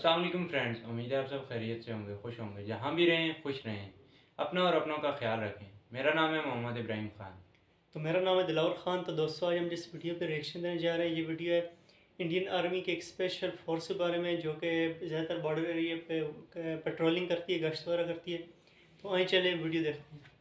अस्सलाम वालेकुम फ्रेंड्स, उम्मीद है आप सब खैरियत से होंगे, खुश होंगे। जहाँ भी रहें खुश रहें, अपना और अपनों का ख्याल रखें। मेरा नाम है मोहम्मद इब्राहिम ख़ान। तो मेरा नाम है दिलावर ख़ान। तो दोस्तों, आज हम जिस वीडियो पे रिएक्शन देने जा रहे हैं, ये वीडियो है इंडियन आर्मी के एक स्पेशल फोर्स के बारे में, जो कि ज़्यादातर बॉर्डर एरिया पे पेट्रोलिंग करती है, गश्त वगैरह करती है। तो आइए चले वीडियो देखते हैं।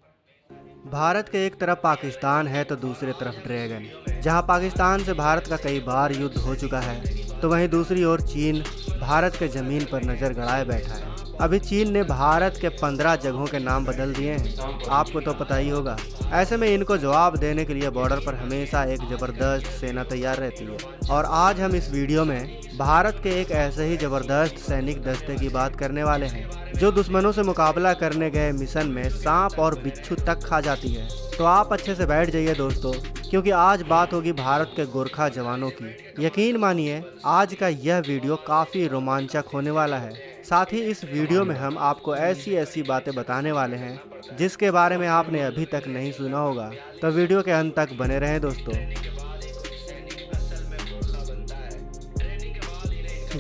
भारत के एक तरफ पाकिस्तान है तो दूसरी तरफ ड्रैगन। जहां पाकिस्तान से भारत का कई बार युद्ध हो चुका है, तो वहीं दूसरी ओर चीन भारत के ज़मीन पर नज़र गड़ाए बैठा है। अभी चीन ने भारत के 15 जगहों के नाम बदल दिए हैं, आपको तो पता ही होगा। ऐसे में इनको जवाब देने के लिए बॉर्डर पर हमेशा एक ज़बरदस्त सेना तैयार रहती है। और आज हम इस वीडियो में भारत के एक ऐसे ही ज़बरदस्त सैनिक दस्ते की बात करने वाले हैं, जो दुश्मनों से मुकाबला करने गए मिशन में सांप और बिच्छू तक खा जाती है। तो आप अच्छे से बैठ जाइए दोस्तों, क्योंकि आज बात होगी भारत के गोरखा जवानों की। यकीन मानिए, आज का यह वीडियो काफ़ी रोमांचक होने वाला है। साथ ही इस वीडियो में हम आपको ऐसी ऐसी बातें बताने वाले हैं जिसके बारे में आपने अभी तक नहीं सुना होगा। तो वीडियो के अंत तक बने रहें दोस्तों।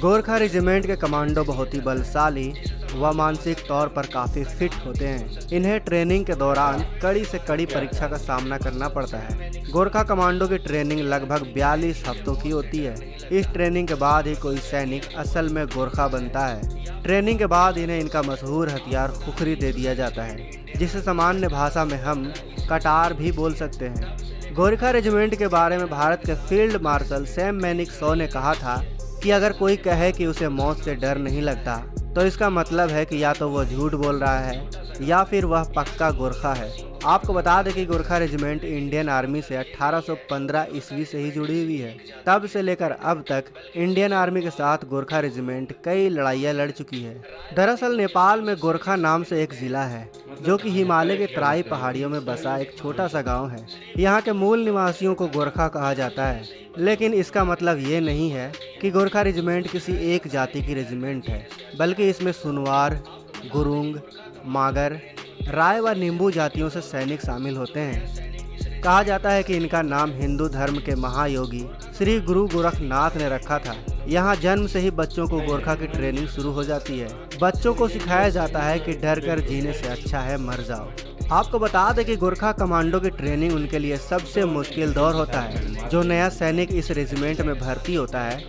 गोरखा रेजिमेंट के कमांडो बहुत ही बलशाली व मानसिक तौर पर काफ़ी फिट होते हैं। इन्हें ट्रेनिंग के दौरान कड़ी से कड़ी परीक्षा का सामना करना पड़ता है। गोरखा कमांडो की ट्रेनिंग लगभग 42 हफ्तों की होती है। इस ट्रेनिंग के बाद ही कोई सैनिक असल में गोरखा बनता है। ट्रेनिंग के बाद इन्हें इनका मशहूर हथियार खुखरी दे दिया जाता है, जिसे सामान्य भाषा में हम कटार भी बोल सकते हैं। गोरखा रेजिमेंट के बारे में भारत के फील्ड मार्शल सैम मैनिकशॉ ने कहा था कि अगर कोई कहे कि उसे मौत से डर नहीं लगता, तो इसका मतलब है कि या तो वह झूठ बोल रहा है या फिर वह पक्का गोरखा है। आपको बता दें कि गोरखा रेजिमेंट इंडियन आर्मी से 1815 ईस्वी से ही जुड़ी हुई है। तब से लेकर अब तक इंडियन आर्मी के साथ गोरखा रेजिमेंट कई लड़ाइयाँ लड़ चुकी है। दरअसल नेपाल में गोरखा नाम से एक ज़िला है, जो कि हिमालय के तराई पहाड़ियों में बसा एक छोटा सा गांव है। यहाँ के मूल निवासियों को गोरखा कहा जाता है, लेकिन इसका मतलब ये नहीं है कि गोरखा रेजिमेंट किसी एक जाति की रेजिमेंट है, बल्कि इसमें सुनवार, गुरुंग, मागर, राय व नींबू जातियों से सैनिक शामिल होते हैं। कहा जाता है कि इनका नाम हिंदू धर्म के महायोगी श्री गुरु गोरखनाथ ने रखा था। यहाँ जन्म से ही बच्चों को गोरखा की ट्रेनिंग शुरू हो जाती है। बच्चों को सिखाया जाता है कि डर कर जीने से अच्छा है मर जाओ। आपको बता दें कि गोरखा कमांडो की ट्रेनिंग उनके लिए सबसे मुश्किल दौर होता है। जो नया सैनिक इस रेजिमेंट में भर्ती होता है,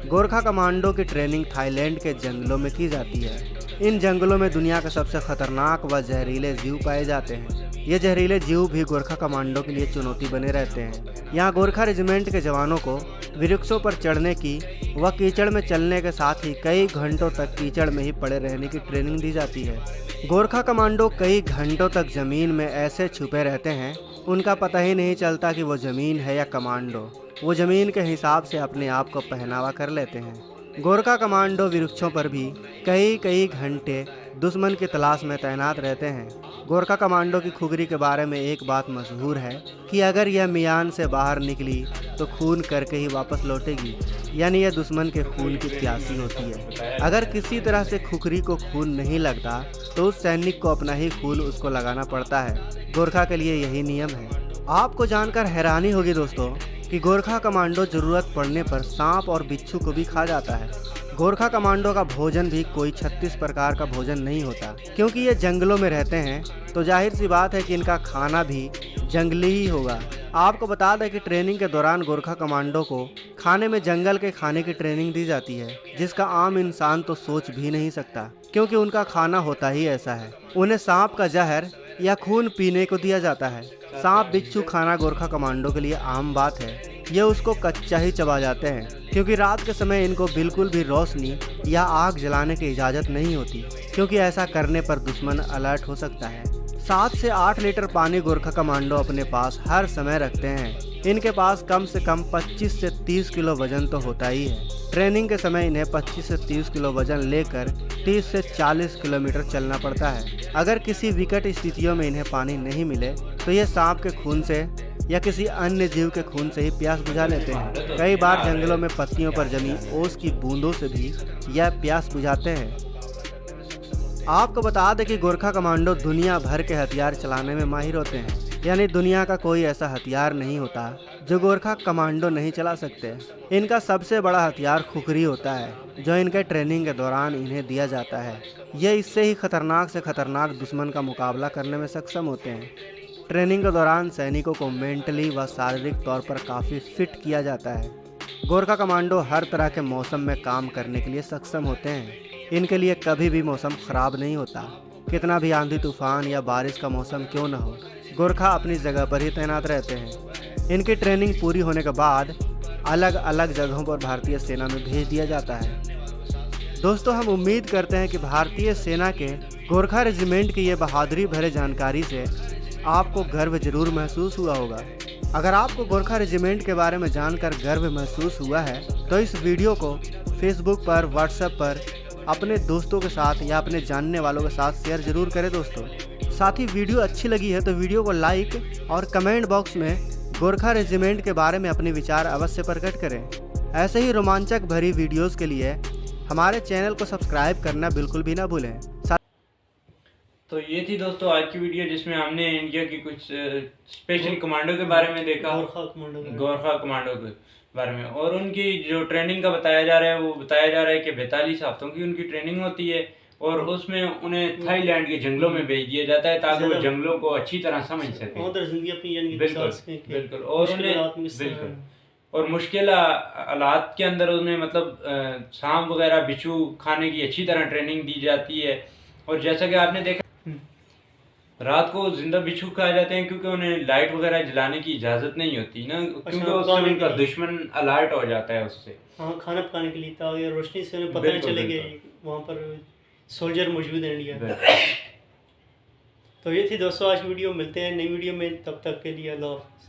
गोरखा कमांडो की ट्रेनिंग थाईलैंड के जंगलों में की जाती है। इन जंगलों में दुनिया के सबसे खतरनाक व जहरीले जीव पाए जाते हैं। ये जहरीले जीव भी गोरखा कमांडो के लिए चुनौती बने रहते हैं। यहाँ गोरखा रेजिमेंट के जवानों को वृक्षों पर चढ़ने की व कीचड़ में चलने के साथ ही कई घंटों तक कीचड़ में ही पड़े रहने की ट्रेनिंग दी जाती है। गोरखा कमांडो कई घंटों तक जमीन में ऐसे छुपे रहते हैं, उनका पता ही नहीं चलता कि वो ज़मीन है या कमांडो। वो ज़मीन के हिसाब से अपने आप को पहनावा कर लेते हैं। गोरखा कमांडो वृक्षों पर भी कई घंटे दुश्मन की तलाश में तैनात रहते हैं। गोरखा कमांडो की खुगरी के बारे में एक बात मशहूर है कि अगर यह मियान से बाहर निकली तो खून करके ही वापस लौटेगी, यानी यह दुश्मन के खून की प्यासी होती है। अगर किसी तरह से खुखरी को खून नहीं लगता तो उस सैनिक को अपना ही खून उसको लगाना पड़ता है। गोरखा के लिए यही नियम है। आपको जानकर हैरानी होगी दोस्तों कि गोरखा कमांडो ज़रूरत पड़ने पर सांप और बिच्छू को भी खा जाता है। गोरखा कमांडो का भोजन भी कोई 36 प्रकार का भोजन नहीं होता, क्योंकि ये जंगलों में रहते हैं, तो जाहिर सी बात है कि इनका खाना भी जंगली ही होगा। आपको बता दें कि ट्रेनिंग के दौरान गोरखा कमांडो को खाने में जंगल के खाने की ट्रेनिंग दी जाती है, जिसका आम इंसान तो सोच भी नहीं सकता, क्योंकि उनका खाना होता ही ऐसा है। उन्हें सांप का जहर या खून पीने को दिया जाता है। सांप बिच्छू खाना गोरखा कमांडो के लिए आम बात है। ये उसको कच्चा ही चबा जाते हैं, क्योंकि रात के समय इनको बिल्कुल भी रोशनी या आग जलाने की इजाज़त नहीं होती, क्योंकि ऐसा करने पर दुश्मन अलर्ट हो सकता है। 7 से 8 लीटर पानी गोरखा कमांडो अपने पास हर समय रखते हैं। इनके पास कम से कम 25 से 30 किलो वजन तो होता ही है। ट्रेनिंग के समय इन्हें 25 से 30 किलो वजन लेकर 30 से 40 किलोमीटर चलना पड़ता है। अगर किसी विकट स्थितियों में इन्हें पानी नहीं मिले तो ये सांप के खून से या किसी अन्य जीव के खून से ही प्यास बुझा लेते हैं। कई बार जंगलों में पत्तियों पर जमी ओस की बूंदों से भी यह प्यास बुझाते हैं। आपको बता दें कि गोरखा कमांडो दुनिया भर के हथियार चलाने में माहिर होते हैं। यानी दुनिया का कोई ऐसा हथियार नहीं होता जो गोरखा कमांडो नहीं चला सकते। इनका सबसे बड़ा हथियार खुखरी होता है जो इनके ट्रेनिंग के दौरान इन्हें दिया जाता है। ये इससे ही खतरनाक से खतरनाक दुश्मन का मुकाबला करने में सक्षम होते हैं। ट्रेनिंग के दौरान सैनिकों को मेंटली व शारीरिक तौर पर काफ़ी फिट किया जाता है। गोरखा कमांडो हर तरह के मौसम में काम करने के लिए सक्षम होते हैं। इनके लिए कभी भी मौसम ख़राब नहीं होता। कितना भी आंधी तूफान या बारिश का मौसम क्यों न हो, गोरखा अपनी जगह पर ही तैनात रहते हैं। इनकी ट्रेनिंग पूरी होने के बाद अलग अलग जगहों पर भारतीय सेना में भेज दिया जाता है। दोस्तों, हम उम्मीद करते हैं कि भारतीय सेना के गोरखा रेजिमेंट की ये बहादुरी भरे जानकारी से आपको गर्व जरूर महसूस हुआ होगा। अगर आपको गोरखा रेजिमेंट के बारे में जानकर गर्व महसूस हुआ है तो इस वीडियो को फेसबुक पर, व्हाट्सएप पर अपने दोस्तों के साथ या अपने जानने वालों के साथ शेयर जरूर करें दोस्तों। साथ ही वीडियो अच्छी लगी है तो वीडियो को लाइक और कमेंट बॉक्स में गोरखा रेजिमेंट के बारे में अपने विचार अवश्य प्रकट करें। ऐसे ही रोमांचक भरी वीडियोस के लिए हमारे चैनल को सब्सक्राइब करना बिल्कुल भी ना भूलें। तो ये थी दोस्तों आज की वीडियो, जिसमें हमने इंडिया की कुछ स्पेशल कमांडो के बारे में देखा, गोरखा कमांडो के बारे में, और उनकी जो ट्रेनिंग का बताया जा रहा है वो बताया जा रहा है कि 42 हफ्तों की उनकी ट्रेनिंग होती है और उसमें उन्हें थाईलैंड के जंगलों में भेज दिया जाता है ताकि वो जंगलों को अच्छी तरह समझ सके। बिल्कुल और उन्हें बिल्कुल और मुश्किल हालात के अंदर उन्हें मतलब सांप वगैरह बिच्छू खाने की अच्छी तरह ट्रेनिंग दी जाती है। और जैसा कि आपने देखा रात को जिंदा बिच्छू खाए जाते हैं क्योंकि उन्हें लाइट वगैरह जलाने की इजाजत नहीं होती ना, क्योंकि उससे उनका दुश्मन अलर्ट हो जाता है उससे। हाँ, खाना पकाने के लिए ताकि रोशनी से उन्हें पता नहीं चले कि वहाँ पर सोल्जर मौजूद है इंडिया। तो ये थी दोस्तों आज की वीडियो, मिलते हैं नई वीडियो में, तब तक के लिए अल्लाह हाफ़िज़।